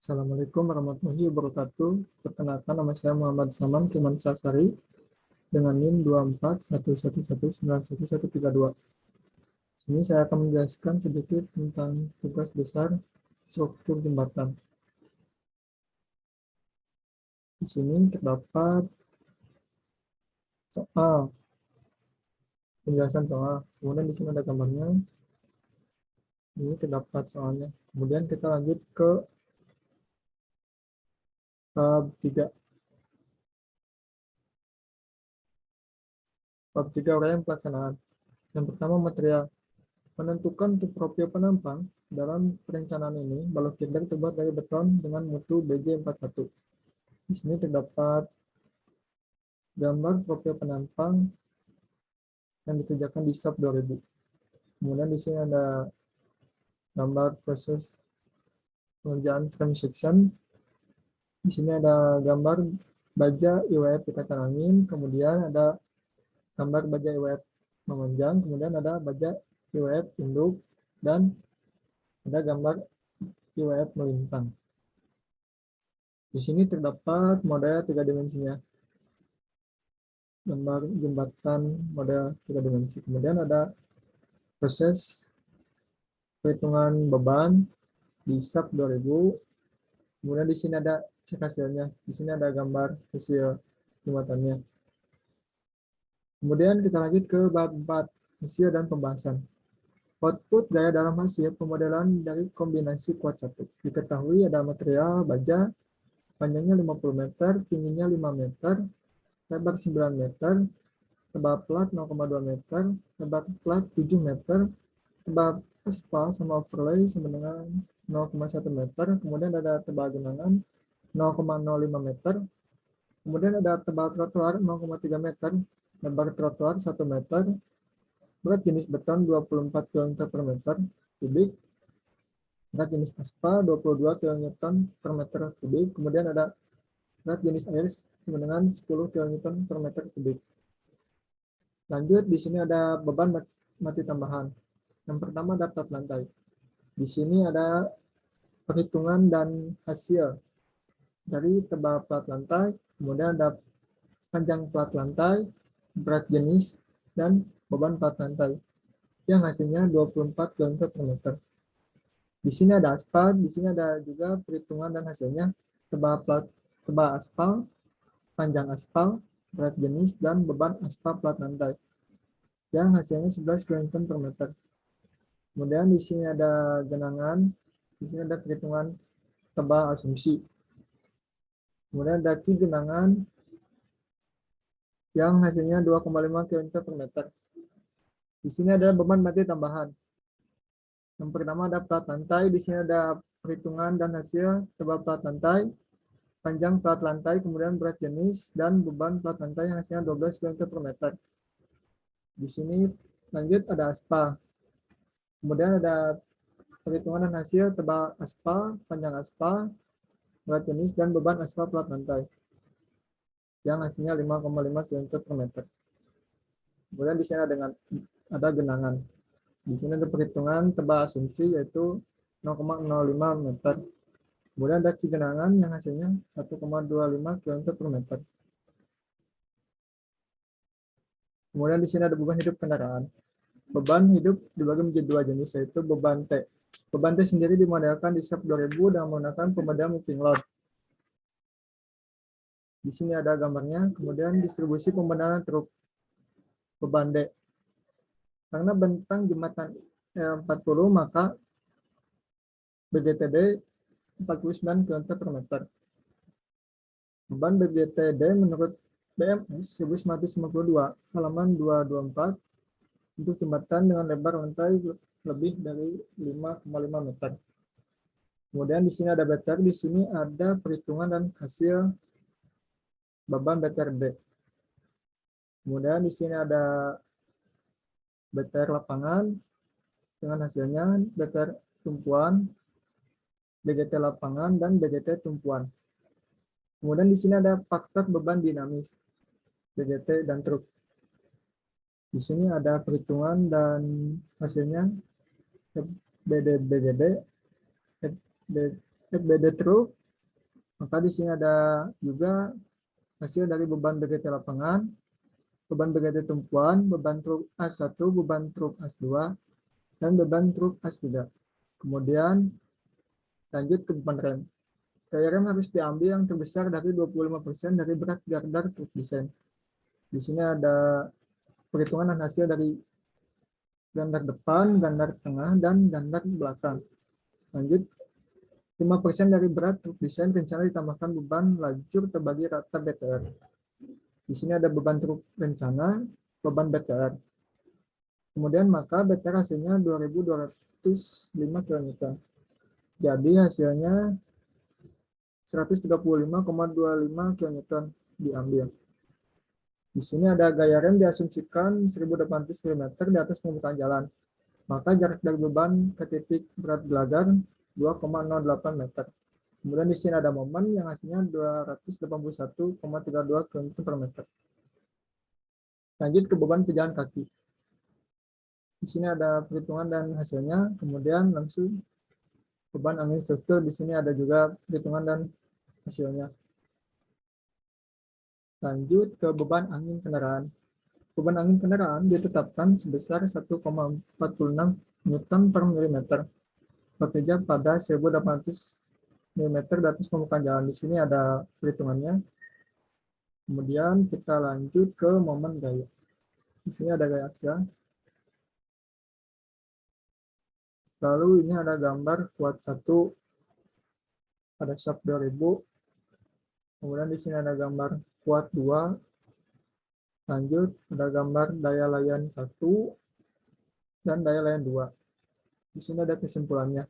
Assalamualaikum warahmatullahi wabarakatuh. Perkenalkan, nama saya Muhammad Saman Kiman Sasari dengan NIM 241111913132. Sini saya akan menjelaskan sedikit tentang tugas besar struktur jembatan. Di sini terdapat soal, penjelasan soal. Kemudian di sini ada gambarnya. Ini terdapat soalnya. Kemudian kita lanjut ke bab 3. Bab 3 uraian pelaksanaan. Yang pertama, material. Menentukan untuk profil penampang. Dalam perencanaan ini, balok kinder terbuat dari beton dengan mutu BJ41. Di sini terdapat gambar profil penampang yang dikerjakan di SAP 2000. Kemudian di sini ada gambar proses pengerjaan frame section. Di sini ada gambar baja IWF ikatan angin, kemudian ada gambar baja IWF memanjang, kemudian ada baja IWF induk, dan ada gambar IWF melintang. Di sini terdapat model 3 dimensinya. Gambar jembatan model 3 dimensi. Kemudian ada proses perhitungan beban di SAP 2000. Kemudian di sini ada cek hasilnya. Di sini ada gambar hasil jembatannya. Kemudian kita lanjut ke bab 4, hasil dan pembahasan. Output gaya dalam hasil pemodelan dari kombinasi kuat satu. Diketahui ada material baja, panjangnya 50 meter, tingginya 5 meter, lebar 9 meter, tebal plat 0,2 meter, lebar plat 7 meter, tebal aspal sama overlay sama dengan 0,1 meter, kemudian ada tebal genangan 0,05 meter, kemudian ada tebal trotoar 0,3 meter, lebar trotoar 1 meter, berat jenis beton 24 kN per meter kubik, berat jenis aspal 22 kN per meter kubik, kemudian ada berat jenis air sama dengan 10 kN per meter kubik. Lanjut, di sini ada beban mati tambahan. Yang pertama ada plat lantai. Di sini ada perhitungan dan hasil dari tebal plat lantai, kemudian ada panjang plat lantai, berat jenis, dan beban plat lantai. Yang hasilnya 24 kN per meter. Di sini ada aspal, di sini ada juga perhitungan dan hasilnya tebal aspal, panjang aspal, berat jenis, dan beban aspal plat lantai. Yang hasilnya 11 kN per meter. Kemudian di sini ada genangan, di sini ada perhitungan tebal asumsi. Kemudian ada ki genangan yang hasilnya 2,5 kN per meter. Di sini ada beban mati tambahan. Yang pertama ada plat lantai, di sini ada perhitungan dan hasil tebal plat lantai, panjang plat lantai, kemudian berat jenis, dan beban plat lantai yang hasilnya 12 kN per meter. Di sini lanjut ada aspal. Kemudian ada perhitungan dan hasil tebal aspal, panjang aspal, berat jenis, dan beban aspal plat lantai. Yang hasilnya 5,5 kN per meter. Kemudian di sini ada genangan. Di sini ada perhitungan tebal asumsi yaitu 0,05 meter. Kemudian ada ki genangan yang hasilnya 1,25 kN per meter. Kemudian di sini ada beban hidup kendaraan. Beban hidup dibagi menjadi dua jenis, yaitu beban T. Beban T sendiri dimodelkan di SAP 2000 dengan menggunakan pemodelan moving load. Di sini ada gambarnya. Kemudian distribusi pembenaran truk. Beban D. Karena bentang jembatan 40, maka BGTD 49 kN per meter. Beban BGTD menurut BMS 1952, halaman 224, untuk jembatan dengan lebar lantai lebih dari 5,5 meter. Kemudian di sini ada BTR, di sini ada perhitungan dan hasil beban BTR D. Kemudian di sini ada BTR lapangan dengan hasilnya BTR tumpuan, BGT lapangan, dan BGT tumpuan. Kemudian di sini ada faktor beban dinamis, BGT dan truk. Di sini ada perhitungan dan hasilnya BD, BGD, FBD true, maka di sini ada juga hasil dari beban BGT lapangan, beban BGT tumpuan, beban truk A1, beban truk AS2, dan beban truk AS3. Kemudian lanjut ke beban rem. Gaya rem harus diambil yang terbesar dari 25% dari berat garda truk desain. Di sini ada perhitungan dan hasil dari gandar depan, gandar tengah, dan gandar belakang. Lanjut, 5% dari berat truk desain rencana ditambahkan beban lajur terbagi rata BTR. Di sini ada beban truk rencana, beban BTR. Kemudian maka BTR hasilnya 2.205 kN. Jadi hasilnya 135,25 kN diambil. Di sini ada gaya rem diasumsikan 1.800 km di atas permukaan jalan. Maka jarak dari beban ke titik berat gelagar 2,08 meter. Kemudian di sini ada momen yang hasilnya 281,32 km per meter. Lanjut ke beban pejalan kaki. Di sini ada perhitungan dan hasilnya. Kemudian langsung beban angin struktur. Di sini ada juga perhitungan dan hasilnya. Lanjut ke beban angin kendaraan. Beban angin kendaraan ditetapkan sebesar 1,46 Newton per milimeter. Bekerja pada 1.800 mm di atas permukaan jalan. Di sini ada perhitungannya. Kemudian kita lanjut ke momen gaya. Di sini ada gaya aksial. Lalu ini ada gambar kuat 1 pada SAP 2000. Kemudian di sini ada gambar kuat 2. Lanjut ada gambar daya layan 1 dan daya layan 2. Di sini ada kesimpulannya.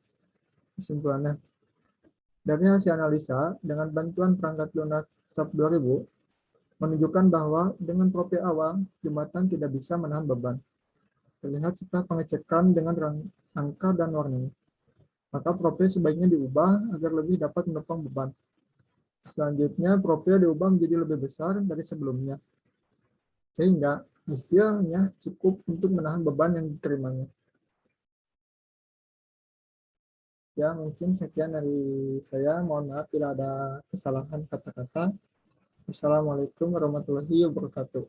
Kesimpulannya, dari hasil analisa dengan bantuan perangkat lunak SAP 2000 menunjukkan bahwa dengan profil awal jembatan tidak bisa menahan beban. Terlihat setelah pengecekan dengan angka dan warnanya. Maka profil sebaiknya diubah agar lebih dapat menopang beban. Selanjutnya, profil diubah menjadi lebih besar dari sebelumnya, sehingga hasilnya cukup untuk menahan beban yang diterimanya. Ya, mungkin sekian dari saya. Mohon maaf bila ada kesalahan kata-kata. Assalamualaikum warahmatullahi wabarakatuh.